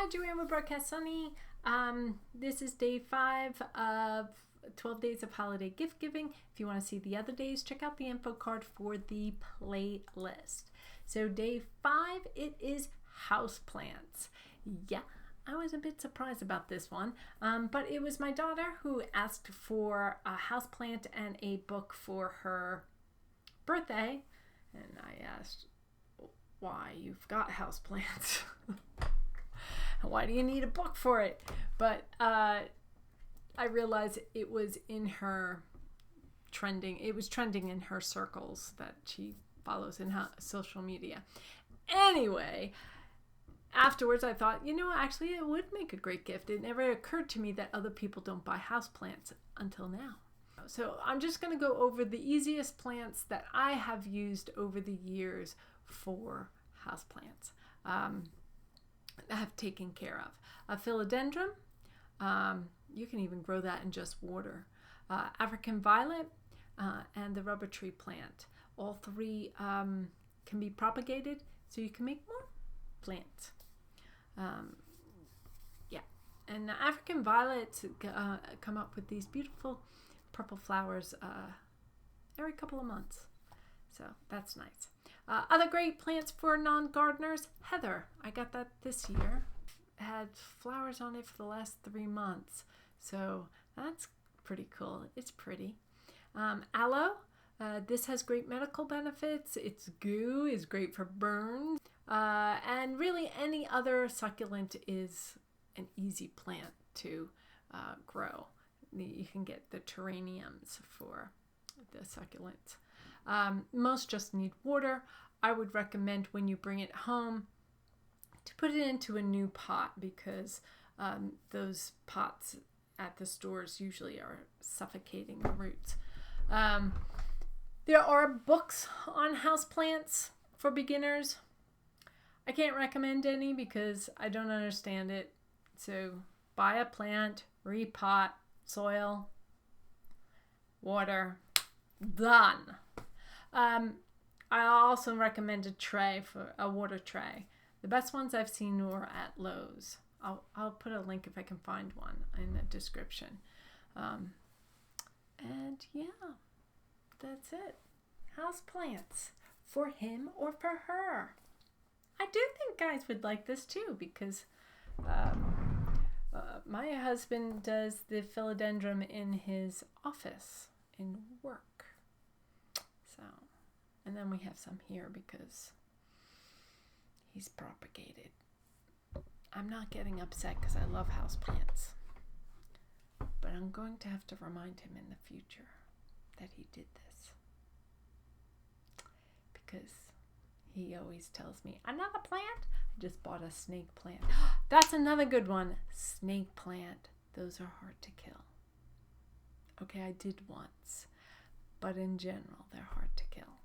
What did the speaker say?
Hi, Joanne with Broadcast Sunny. This is day 5 of 12 days of holiday gift giving. If you want to see the other days, check out the info card for the playlist. So day 5, it is houseplants. Yeah, I was a bit surprised about this one, but it was my daughter who asked for a houseplant and a book for her birthday, and I asked, why, you've got houseplants. Why do you need a book for it? But I realized it was in her trending. It was trending in her circles that she follows in social media. Anyway, afterwards I thought, actually it would make a great gift. It never occurred to me that other people don't buy houseplants until now. So I'm just going to go over the easiest plants that I have used over the years for houseplants. Have taken care of. A philodendron, you can even grow that in just water. African violet and the rubber tree plant. All three can be propagated so you can make more plants. And the African violets come up with these beautiful purple flowers every couple of months. So that's nice. Other great plants for non-gardeners, heather. I got that this year. Had flowers on it for the last 3 months. So that's pretty cool. It's pretty. Aloe. This has great medical benefits. Its goo is great for burns. And really any other succulent is an easy plant to grow. You can get the terrariums for the succulents. Most just need water. I would recommend when you bring it home to put it into a new pot because those pots at the stores usually are suffocating the roots. There are books on houseplants for beginners. I can't recommend any because I don't understand it. So buy a plant, repot, soil, water, done. I also recommend a tray, for a water tray. The best ones I've seen were at Lowe's. I'll put a link if I can find one in the description. And yeah, that's it. Houseplants for him or for her. I do think guys would like this too because my husband does the philodendron in his office in work. So, and then we have some here because he's propagated. I'm not getting upset because I love houseplants, but I'm going to have to remind him in the future that he did this because he always tells me, another plant? I just bought a snake plant. That's another good one. Snake plant. Those are hard to kill. Okay, I did once, but in general, they're hard to kill.